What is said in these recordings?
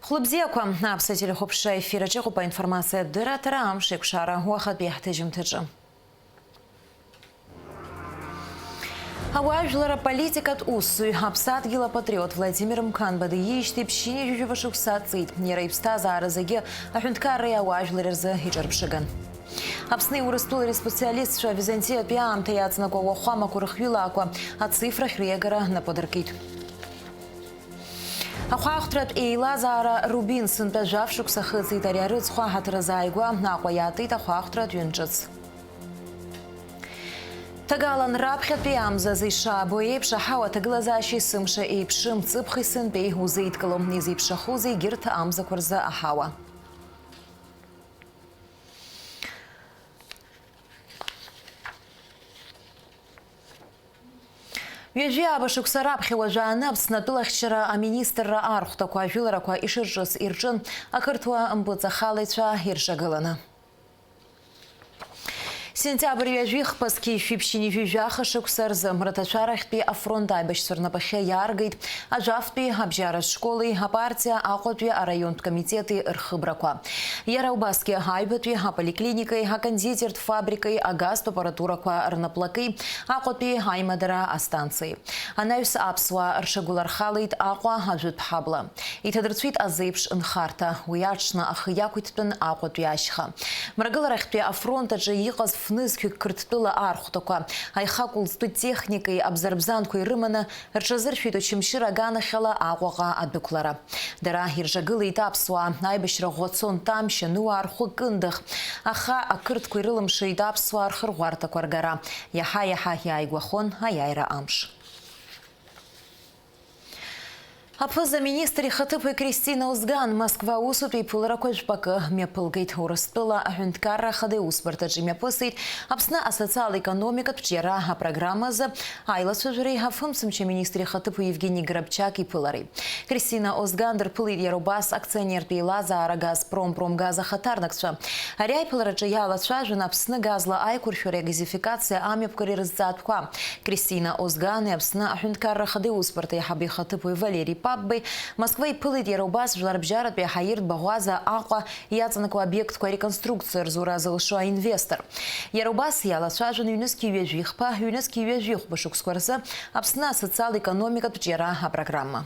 Хлыбзеква напсатели хопша эфира чехупа информация дыратарам шекшара уахат бехтежим тыджи. Аважлара политикат уссуй апсадгила патриот Владимир Мкан бадыиш тепщине жужевашук сацит нерайпста заразаге ахунткары аважларерзы хичарпшиган. Апсны урыстулари специалист ша Византия пиам таяцна кого хама курахвилаква от цифрах регара на подаркит. Ахуахтрат Эйлазара Рубин сын пежавшук сахыцит арярыц хуахатразайгва нахуаятит ахуахтрат юнчыц. Тагалан рабхет пиамза зиша боепша хава таглазаши сымша эйпшим цыпхи сын пей хузейткалом низипша хузей гирта амза курза ахава. Вежьяба шуксарабхи важанабс натулахчара а министра архтаква жилараква иширжыс иржын акыртуа мбыцахалыча иржагалана. Сентябрь вежих паски фипщини вежаха шуксарза мратачарахпи афронта бешсурнапахе яргайт, а жавпи обжара школы, а партия акотви а район комитеты рхыбраква. Яраубаски хайбетви а поликлиникой, а кондитерт фабрикой, а газ аппаратураква арнаплакой, акотви хаймадара а станции. Анаюс апсва аршагулархалит аква ажут пхабла. И тадрцвит азыпш нхарта, уячна ахыякуйтпен акотви ашха. Мрагаларахпи афронта же иqaz фнызки кырттыла архутаква, айхакулсты техникой абзарбзанку и рымана рчазырфит учимшира ганахала агуага адбеклара. Дара иржагылы итапсуа, айбешра гоцон тамща ну арху кындых, аха акыртку и рылымши итапсуа архыргуарта кваргара. Яха яйгуахон, аяйра амш. Апфаза министри хатыпы Кристина Узган Москва усупи пуларакоч бака мепылгейт урыстыла ахунткара хады успартаджи мепысыйт апсна асоциал экономика пчера программа за айла сужурей хафымсымче министри хатыпы Евгений Грабчак и пылары. Кристина Узгандер пылыйт Ярубас акционер пейла за Газпром промгаза хатарнакча. Аряй пылараджи яла чажын апсна газла айкурфюре газификация амепкари рыззатква. Кристина Узган и апсна ахунткара хады успартай хаби хатыпы Валерий Москва и пылит Ярубас жларбжарат бехаирт багуаза аква яцанаква объект ква реконструкция рзура залышуа инвестор. Ярубас яла сважен юнески вежихпа юнески вежих башук скварса апсна социал-экономика пчера программа.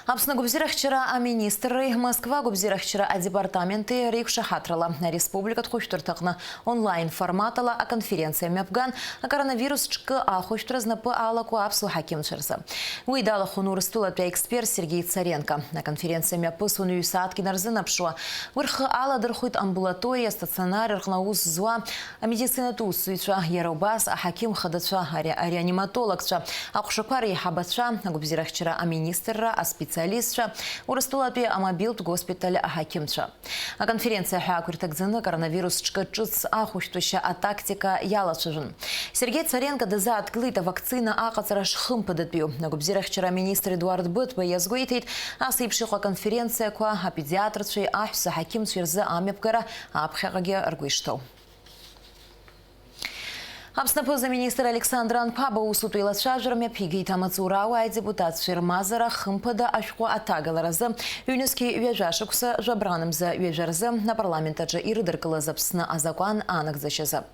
Апсна губзирах вчера а министры Москва губзирах вчера а департаменты рейкша хатрала. Республика тхуштуртакна онлайн форматала а конференция Афган а коронавирус чка а хуштуразна по алаку апсу хаким шерса. Уйдала хунур стула пя эксперт Сергей Царенко. На конференции мяпысуну юсадки нарзынапшуа. Вырха ала дырхует амбулатория, стационар, рхнауз зуа, а медицина тусуича, Ярубас, а хаким хадача, а реаниматологча, а кушаквари хабача, а губзирах вчера а министра, а специалистша, урыстулапи а мобилт госпиталь а хакимча. А конференция хакуртакзына коронавирус чкачыц а хуштуща а тактика ялачыжын. Сергей Царенко деза открыта вакцина а кацараш хымпадатпию. На губзирах вчера министр Эдуард Бытба язгуитит, а сыпшиха конференция ква а педиатрчей а хуса хаким сверза амепкара а абхагаге аргуиштау. Апснапоза министр Александр Анпаба усутуила шажерами пигейта мацурауа и депутат Шермазара хымпада ашку атагаларазы юнески вежашукса жабраным за вежарзы на парламентаджа и рыдыркала запсна азакуан анак зачеза.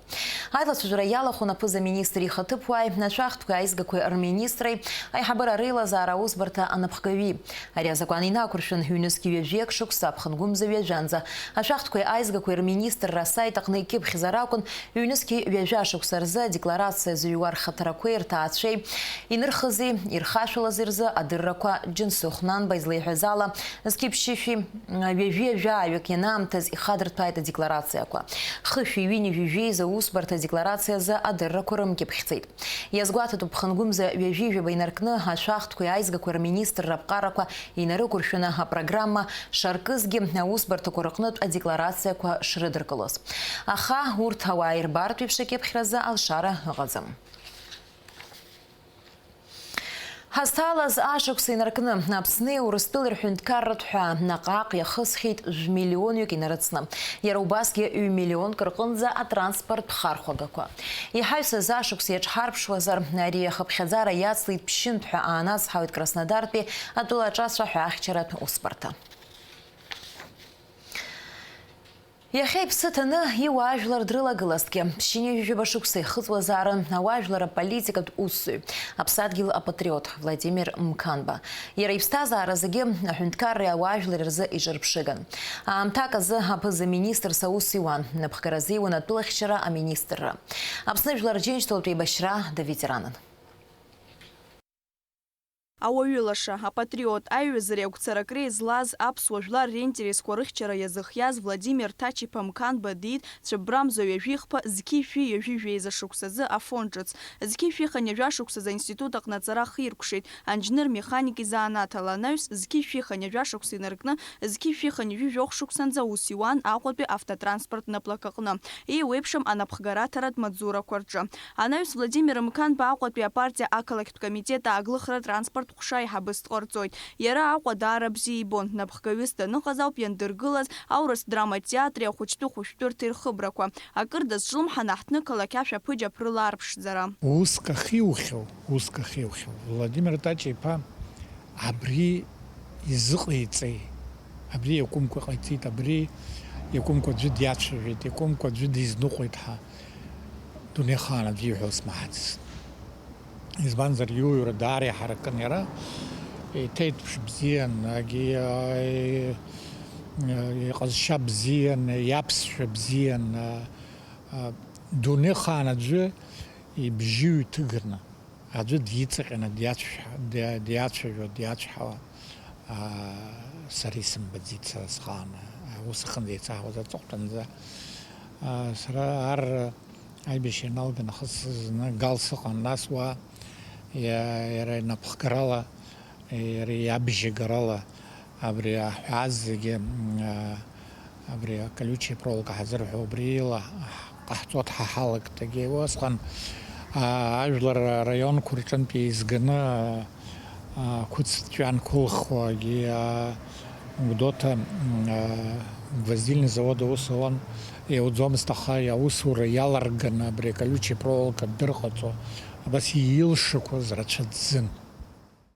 Айла шажера ялаху напоза министри хатыпуай на шахтку айзгакуй арминистрой ай хабара рейла за араузбарта анапхгави. Аря закуан инакуршын юнески вежек шукса пхангум за вежанза. А шахтку айзгакуй арминистр расай такны кип хизаракун юнески вежашукса декларация зюар хатаракуэр таатшей инырхази ирхашула зирза адырраква джинсухнан байзлейхазала скипшифи вежа векенам тез и хадртайта декларация ква хыфи вини вежей за усбарта декларация за адырракурым кипхцейт язгуата тупхангум за вежи байнаркны хашахтку айзгакуэр министр рабкараква инарыкуршина программа шаркызги усбарта куракнут декларация ква шрыдыркалос аха урт хавайр бартвипше кипхраза алшара غزم. Ҳазҭалаз ашықәс инаркны Аԥсны Урыстәыла рҳәынҭқарратә ҳәа наҟ-ааҟ иахысхьеит миллионҩык инарыцны. Иара убасгьы 1 миллионк рҟынӡа атранспорттә хархәагақәа. Иҳаҩсыз ашықәс иаҿҳарԥшуазар, ари ахыԥхьаӡара иацлеит ԥшьынтә ҳәа аанацҳауеит Краснодартәи атәылаҿацәа ҳәа ахьчаратә усбарҭа. Иахьа иԥсы ҭаны иуаажәлар дрылагылазҭгьы ԥшьшьыни жәаба шықәса ихыҵуазаарын ауаажәлар аполитикатә усзуҩ, аԥсадгьыл апатриот Владимир Мканба. Иара иԥсҭазаара зегьы аҳәынҭқарреи ауаажәлари рзы иҿырԥшыган. Аамҭак азы аԥыза-министрс аус иуан, напхгара азиуан атәылахьчара аминистрра. Аԥсны Жәлар Џьынџьтәылатә еибашьра Давид Иранан. Ауаҩылаша, апатриот аиҩызареи агәцаракреи злаз аԥсуа жәлар реинтересқәа рыхьчара иазыхиаз Владимир Ҭачиԥа Мканба диит цәыббрамза ҩажәихԥа зқьи-шәи ҩажәижәеиза шықәсазы афонд ҿыц. Зқьи-шәихан ҩажәашықәсазы аинститут аҟны аҵара хиркәшеит анџьныр-механик изаанаҭала, анаҩс зқьи-шәихан ҩажәашықәса инаркны зқьи-шәихан ҩажәижәохә шықәсанӡа аус иуан Аҟәатәи автотранспорт наплак аҟны. Еиуеиԥшым анапхгараҭаратә маҵзурақәа рҿы. Анаҩс Владимир Мканба Аҟәатәи апартиа ақалақьтә комитет ааглыхра транспорт ҟәша иҳабысҭ ҟарҵоит. Иара Аҟәа даара бзиа ибон, напхгаҩыс даныҟаз ауп иандыргылаз аурыс драматә театри ахәыҷтәы хәышәтәырҭа ирхыбрақәа. Акыр дазҿлымҳан аҳҭны-қалақь ашәаԥыџь аԥрыла арԥшӡара. Уск ахьиухьоу Владимир Ҭачиԥа абри изыҟаиҵеи, абри иакәымкәа ҟаиҵеит, абри иакәымкәа аӡәы диацәажәеит, иакәымкәа аӡәы дизныҟәеит ҳәа дунеихаан аӡәы иҳәо смаҳацызт. Избанзар иуҩра даара иҳаракын иара, иҭеиҭәԥш бзиан, иҟазшьа бзиан, иаԥсшәа бзиан, дунеихаан аӡәы ибжьы ҩҭыганы, аӡәы диҵаҟьаны диацәажәо, сара исымбаӡеит сара схаан, ус аҟынӡа еицаҳауаз аҵыхәтәанӡа. Сара ар аибашьра иналган нахыс зны гал сыҟан, нас уа иара напхгарала, иара иабжьагарала абри аҳәааз зегьы, абри аколючие проволока ҳазырҳәо убри ила ҟаҳҵо дҳаҳалагтагьы усҟан ажәлар раионқәа рҿынтә еизганы қәыцтәи анқәылхуагьы Гәдоуҭа гвоздильный завод аус ауан, иауӡомызт, аха аусура иаларганы абри аколючие проволока дырҟаҵо, абас иилшақәаз рацәа ӡын.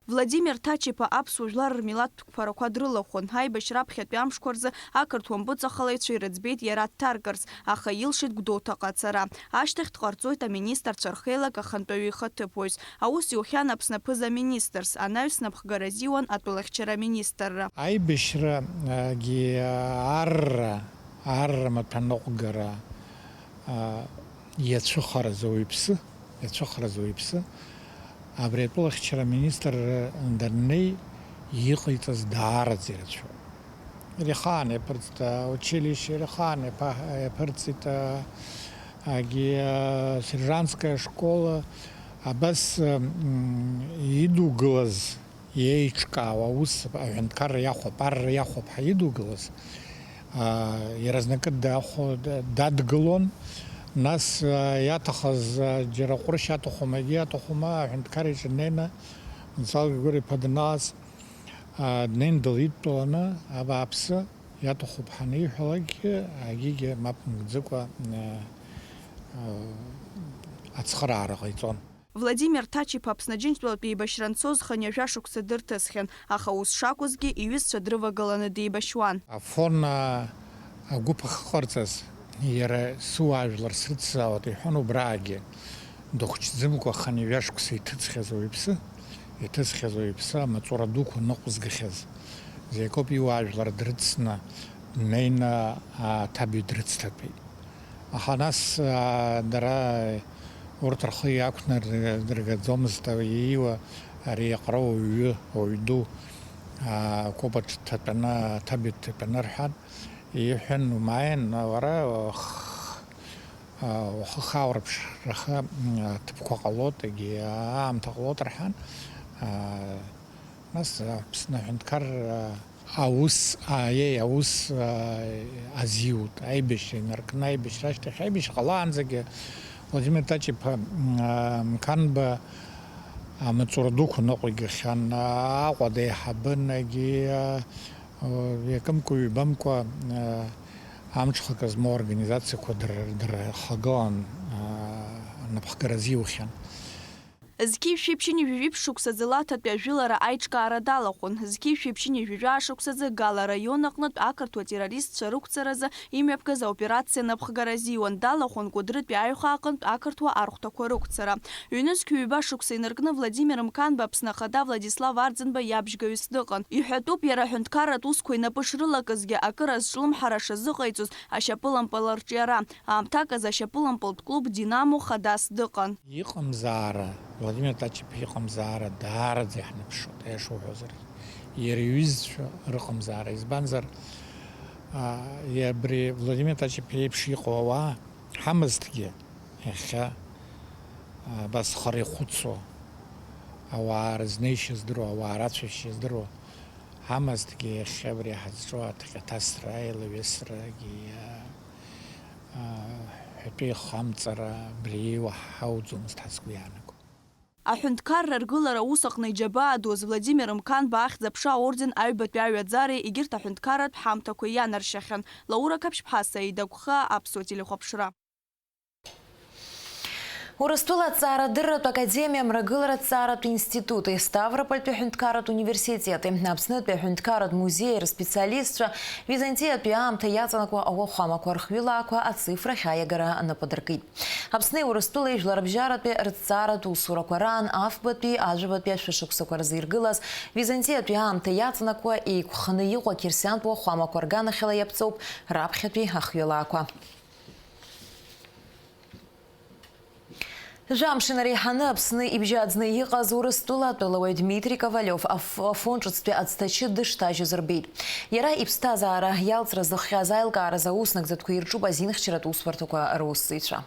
Владимир Ҭачиԥа аԥсуа жәлар рмилаҭтә қәԥарақәа дрылахәын. Аибашьра аԥхьатәи амшқәа рзы ақырҭуа мпыҵахалаҩцәа ирыӡбеит иара дҭаркырц, аха илшеит Гәдоуҭаҟа ацара. Ашьҭахь дҟарҵоит аминистрцәа рхеилак ахантәаҩы ихаҭыԥуаҩс. Аус иухьан Аԥсны аԥыза-министрс, анаҩс напхгара азиуан атәылахьчара аминистрра. Аибашьрагьы арра маҭәаныҟәгара иацәыхараз ауаҩԥсы, абри атәылахьчара аминистр даннеи иҟаиҵаз даараӡа ирацәоуп. Ирихаан иаԥырҵит училище, ирихаан иаԥырҵит сержантская школа, абас идугылаз иеиҿкаау аус аҳәынҭқарра иахәап, арра иахәап ҳәа идугылаз, иаразнакы дадгылон. Нас иаҭахыз џьара ҟәрышь аҭахума, егьи аҭахума, аҳәынҭқар иҿы днеины Мсал Григорий-иԥа данааз днеины дылидтәаланы абааԥсы иаҭахуп ҳаниҳәалак, агьигьы мап мгӡыкәа ацхыраара ҟаиҵон. Владимир Ҭачиԥа Аԥсны Џьынџьтәылатә еибашьра анцоз хынҩажәа шықәса дырҭысхьан, аха ус шакәызгьы иҩызцәа дрывагаланы деибашьуан. Афон агәыԥ ахыҟарҵаз иара суаажәлар срыцзаауеит иҳәон, убраагьы дыхәҷӡымкәа хынҩажәа шықәса иҭыҵхьаз ауаҩԥсы амаҵура дуқәа ныҟәызгахьаз зекоуп иуаажәлар дрыцны днеины аҭабаҩ дрыцҭатәеит. Аха нас дара урҭ рхы иақәнардыргаӡомызт, ииуа ари иҟара ауаҩ ду акәыпаҿ дҭатәаны, аҭабаҩ дҭатәаны рҳәан, иҳәан, умааин, уара ухы аурԥшраха ҭыԥқәа ҟалоит, егьи аамҭа ҟалоит рҳәан, нас Аԥсны аҳәынҭқар аус азиут, аибашьра инаркны, аибашьра ашьҭахь, аибашьра ҟалаанӡагьы Владимир Ҭачиԥа Мканба амцурдук нокигхан аҟәада иҳабын егьи иакымкәа ҩбамкәа амҽхак змоу организациақәа дырхагылан напхгаразы иухьан. Зқьи шәиԥшьыни жәижәи ԥшықәсаӡа лаҭатәи ажәылара аиҿкаара далахәын. Зқьи шәиԥшьыни жәижәи ашықәсаӡа Гала раион аҟнытә ақырҭуа террористцәа рықәцаразы имҩаԥгаз аоперациа напхгаразиуан. Далахәын Кәыдрытәи аиха аҟнытә ақырҭуа архәҭақәа рықәцара. Ҩнызқь ҩба шықәса инаркны Владимир Мканба Аԥсны ахада Владислав Арӡынба иабжьгаҩыс дыҟан. Иҳәатәуп иара аҳәынҭқарратә усқәа инапы шрылакызгьы акыр азҿлымҳара шазыҟаиҵоз ашьапылампыл рҿиара. Аамҭак азы ашьапылампылтә клуб Динамо хадас дыҟан. Иҟамзаара Владимир Тачип иҟамзаара даараӡа иҳнаԥшуеит аиашоуҳәозар. Иара иҩызцәа рыҟамзаара избанзар абри Владимир Тачип иеиԥш иҟоу ауаа ҳамазҭгьы иахьа басхара ихәыцуа ауаа рызнеишьа здыруа, ауаа рацәашьа здыруа ҳамазҭгьы иахьа абри ҳазҿу аҭҟьаҭасра, аилаҩысрагьы ҳәатәы ихамҵара абри иуаҳауӡомызт ҳазгәы иаанаго. Аҳәынҭқарра ргылара аус аҟны иџьабаа дуаз Владимир Мканба ахьӡ-аԥша аорден аҩбатәи аҩаӡареи егьырҭ аҳәынҭқарратә ҳамҭақәа ианаршьахьан. Лаура Каԥшьԥҳа, Саида Гәха, Аԥсуа телехәаԥшра. Урыстәыла аҭҵаарадырратә академиа, Мрагыларатә ҭҵааратә институти, Ставропольтәи аҳәынҭқарратә университети, Аԥснытәи аҳәынҭқарратә музеи рспециалистцәа Византиатәи аамҭа иаҵанакуа ауахәамақәа рхҩылаақәа ацифрахь аиагара нападыркит. Аԥсни Урыстәылеи Жәларбжьаратәи рҭҵааратә усурақәа раан афбатәи ажәабатәи ашәышықәсақәа рзы иргылаз Византиатәи аамҭа иаҵанакуа еиқәханы иҟоу ақьырсиантә уахәамақәа рганахьала иаԥҵоуп раԥхьатәи ахҩылаақәа. Жамшин реиҳаны Аԥсны ибжьаӡны иҟаз Урыстәылатәи ауаҩ Дмитрий Ковалев афонҿыцтәи аӡҭачы дышҭажьыз рбеит. Иара иԥсҭазаара иалҵра зыхҟьаз аилкаараз ауснагӡатәқәа ирҿуп азинхьчаратә усварҭақәа русзуҩцәа.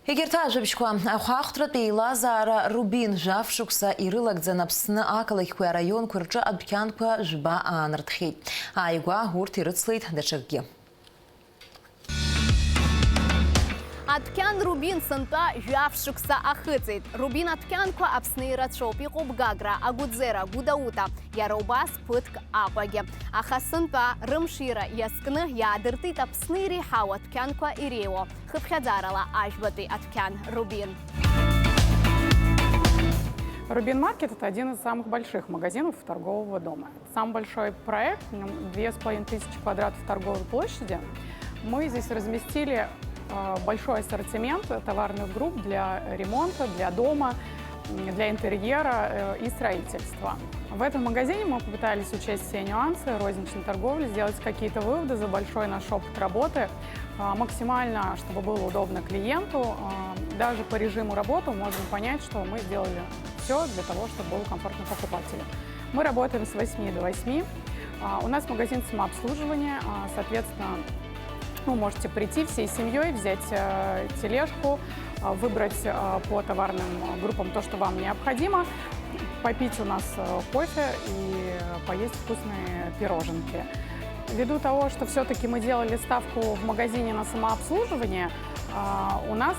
Егьырҭ ажәабжьқәа ахәаахәҭратәи еилазаара Рубин жәаф-шықәса ирылагӡан Аԥсны ақалақьқәеи араионқәеи рҿы адәқьанқәа жәба аанарҭхьеит. Ааигәа урҭ ирыцлеит даҽакгьы. Адәқьан Рубин сынтәа жәаф-шықәса ахыҵит. Рубин адәқьанқәа Аԥсны ирацәоуп. Иҟоуп Гагра, Агәыӡера, Гәыдаута, иара убас ԥыҭк Аҟәагьы. Аха сынтәа рымшира иазкны иаадыртит Аԥсны иреиҳау адәқьанқәа иреиуоу. Хыԥхьаӡарала ажәбатәи адәқьан Рубин. Рубин Маркет – это один из самых больших магазинов торгового дома. Самый большой проект, в нем 2500 квадратов торговой площади. Мы здесь разместили большой ассортимент товарных групп для ремонта, для дома, для интерьера и строительства. В этом магазине мы попытались учесть все нюансы розничной торговли, сделать какие-то выводы за большой наш опыт работы, максимально, чтобы было удобно клиенту. Даже по режиму работы можем понять, что мы сделали все для того, чтобы было комфортно покупателю. Мы работаем с 8 до 8. У нас магазин самообслуживания, соответственно, вы можете прийти всей семьей, взять тележку, выбрать по товарным группам то, что вам необходимо, попить у нас кофе и поесть вкусные пироженки. Ввиду того, что все-таки мы делали ставку в магазине на самообслуживание, у нас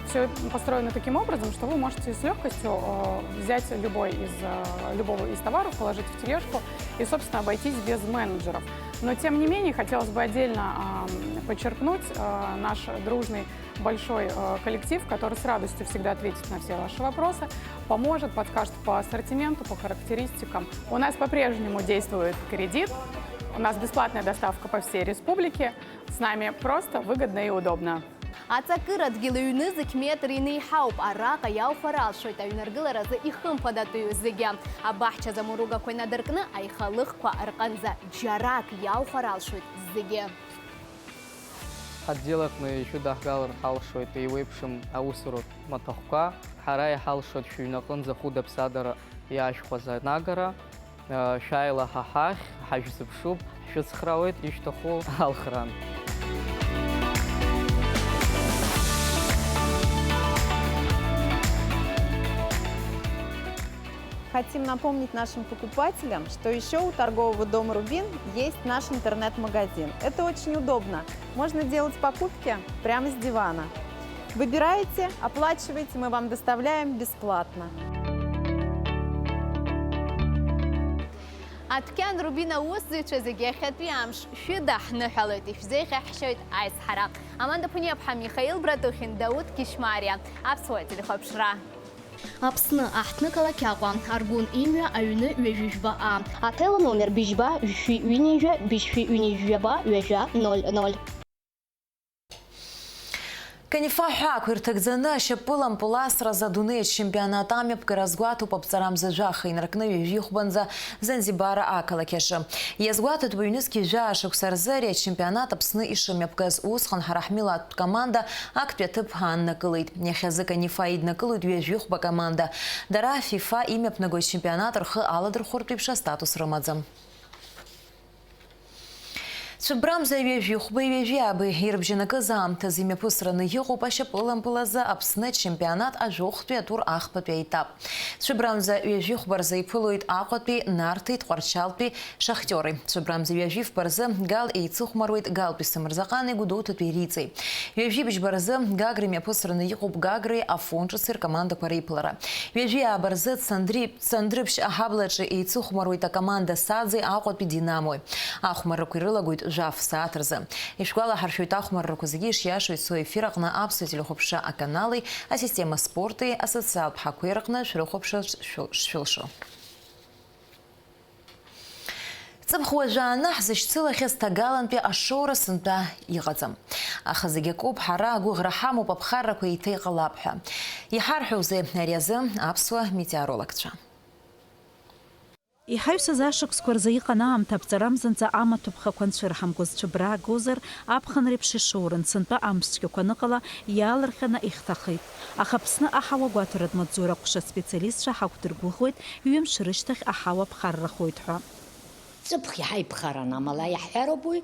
все построено таким образом, что вы можете с легкостью взять любого из товаров, положить в тележку и, собственно, обойтись без менеджеров. Но, тем не менее, хотелось бы отдельно подчеркнуть наш дружный большой коллектив, который с радостью всегда ответит на все ваши вопросы, поможет, подскажет по ассортименту, по характеристикам. У нас по-прежнему действует кредит, у нас бесплатная доставка по всей республике, с нами просто, выгодно и удобно. Аҵакыра дгьылаҩнызықь метр инеиҳауп. Араҟа иауфаралшоит аҩныргыларазы ихымԥадатәыҩ зегьы. Абаҳча замуругақәа инадыркны аихалыхқәа рҟынӡа џьарак иауфаралшоит зегьы. Ҳадгьылаҟны ишәыдаҳгалар ҳалшоит еиуеиԥшым аусуратә маҭәахәқәа. Ҳара иҳалшоит шәыҩнаҟынӡа хәыда-ԥсадара иаашәхәаз анагара. Шәааила ҳа ҳахь, ҳажәзыԥшуп, ҳшәыцхраауеит ишәҭаху алхран. Хотим напомнить нашим покупателям, что еще у торгового дома «Рубин» есть наш интернет-магазин. Это очень удобно. Можно делать покупки прямо с дивана. Выбираете, оплачиваете, мы вам доставляем бесплатно. أتكان روبينا وصي تشزيجي خطي عمش شدح نحلتي زي خشيت عايز حرام أمان دبني أبحى ميخائيل برادوخين داود كيشماريا أبسويت اللي خبشرا Апсны ахтны калакяға, аргун имя айыны вежижба А. Отель номер бижба, виши унижба, вежа 00. Канифаха квиртагзана шапылам пуласра за Дуней чемпионатами разгуату по пцарам за жаха и наркныве вихбанза Занзибара акалакеша. Язгуату твоюнски жашек сарзария чемпионата псны и шамепказ усхан харахмила команда акпетып ханна кылыт. Нехязы канифаид накылыт вежихба команда. Дара ФИФА имя пнагой чемпионатор х аладр хуртипша статус рамадзам. Шыбрам за вежихбы вежиабы ирбжинакы замты зиме пысраны йығу пашы пылым пылазы апсны чемпионат ажоқтуя тур ахпапе этап. Шыбрам за вежихбар за ипылует ақотпе нартыт қварчалпе шахтеры. Шыбрам за вежив барзы гал эйцух марует гал писымырзақаны гудоты перицей. Вежибиш барзы гагриме пысраны йығуб гагры афончысыр команда парейплара. Вежия барзы цандрыпш ахаблачы эйцух марует команда садзы ақотпе динамой. Ахмары кырылагует жаф саатрзы. Ишкуала харшует ахмар ракузагиш яшует свой эфиракна абсолютно хопша а каналы, а система спорта а социал пхакуиракна шрохопша швилшо. Цабхуажана зачтила хеста галанпе ашора сынта игазам. Ахазагекуб хара гуграхаму пабхарраку и тейгалапха. Ихархузе нарязы абсуа метеорологча. Ихаҩса зашықәсқәа рзы иҟан аамҭа аԥҵарамзанҵа амаҭәахәқәа нцәырҳамкуаз ҽыбраа гозар аԥхын реиԥш ишоуран сынтәа амшцәгьақәа аныҟала иаалырҟьаны ихҭахеит. Аха Аԥсны аҳауа гәаҭаратә маҵзура ҟәша специалистцәа ҳақәдыргәыӷуеит ҩымш рышьҭахь аҳауа ԥхаррахоит ҳәа. Цыԥх иҳаиԥхаран амала иаҳҳәароуп уи,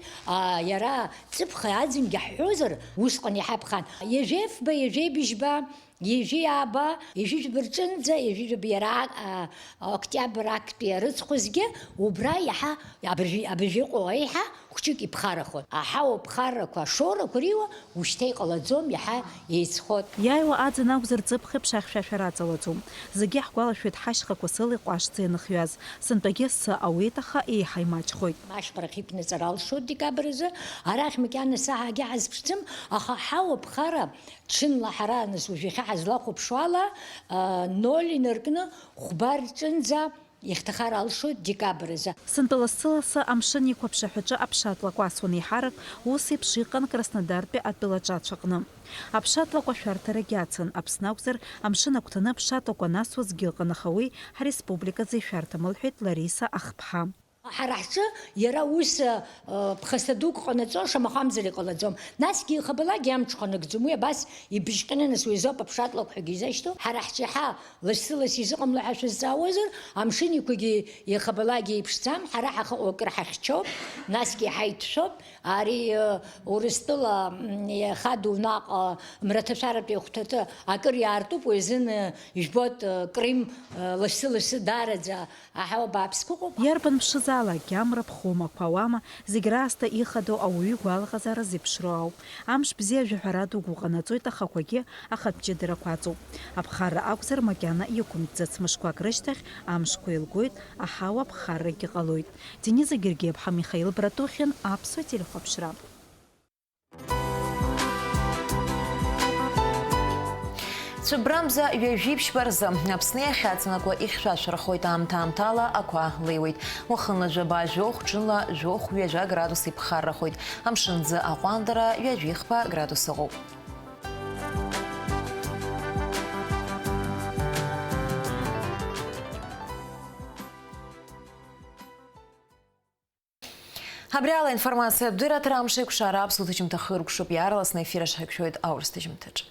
иара цыԥх аӡынгьы ҳҳәозар усҟан иҳаиԥхан. Ежефба, ежебижьба, ежиаба, ежижәбырҿынӡа, ежижәба иара октиабр актәи рыҵхәызгьы убра иаҳа абыржәыҟәа еиҳа хәҷык иԥхарахоит. Аҳауа ԥхаррақәа, ашорақәа риуа ушьҭа иҟалаӡом, иаҳа еиҵхот. Иааиуа аӡын акәзар ҵыԥх еиԥш ахьшәашәара аҵалаӡом. Зегьы ҳгәалашәоит ҳашьхақәа сыла иҟәашӡа ианыхҩаз. Сынтәагьы сы ауеит, аха еиҳа имаҷхоит. Ашьхарахь иқәнаҵара алшоит декабр азы, арахь макьана саҳагьы ҳазԥшӡом, аха аҳауа ԥхара ҽынла ҳара нас уажәахьы ҳазлахәаԥшуа ала 0 инаркны хәба рҿынӡа ихҭахар алшоит декабр азы. Сынтәыласы амшын иқәаԥшаҳәаҿы аԥшатлақәа асуан еиҳарак, ус еиԥш иҟан Краснодартәи атәылаҿацәаҟны. Аԥшатлақәа ашәарҭарагьы ацын. Аԥсны акәзар амшын агәҭаны аԥшатлақәа насуазгьы ыҟан, аха уи ҳреспубликаӡа ишәарҭам, лҳәеит Лариса Ахԥҳа. Ҳара ҳҿы иара ус ԥхасҭа дук ҟанаҵо шамахамзар иҟалаӡом. Насгьы ихабалагьы амҽха нагӡом. Уи абас ибжьҟьаны нас уи азоуп аԥшатлақәа ҳәагьы изашьҭоу. Ҳара ҳҿы иаҳа лассы-ласс изыҟамло ҳәа шәызҵаауазар, амшынқәагьы ихабалагьы еиԥшӡам. Ҳара ҳаҟоу акыр ҳахьчоуп, насгьы ҳаиҭшәоуп. Ари Урыстәыла ихаду наҟ мраҭашәаратәи ахәҭаҭы акыр иаартуп, уи азын ижәбоит Крым лассы-лассы даараӡа аҳауа бааԥсқәа ыҟоуп. Иарбан ԥшызаала агьамра, ԥхоумақәа, ауама, зегь раасҭа ихадоу ауаҩы игәалаҟазара зеиԥшроу ауп. Амш бзиа ажәаҳәара дук уҟанаҵоит, ахақәагьы ахатә ҷыдарақәа аҵоуп. Аԥхарра акәзар макьана иқәымтәӡац. Мышқәак рышьҭахь амшқәа еилгоит, аҳауа ԥхаррагьы ҟалоит. Дениза Гергиеԥҳа, Михаил Братухин, Аԥсуа телехәаԥшра. Шыбрамза ҩажәибжь барзы Аԥсны иахьаҵанакуа ихьшәашәарахоит аамҭа-аамҭала ақәа леиуеит. Уахынла жәаба жәохә, ҽынла жәохә ҩажәа градус иԥхаррахоит. Амшынӡа аҟәандара ҩажәихԥа градус ыҟоуп. Абриала информация бдыра трамши кушара абсолютно чим-то хыркшуп ярлас на эфире шайкшует аурстыжим тыч.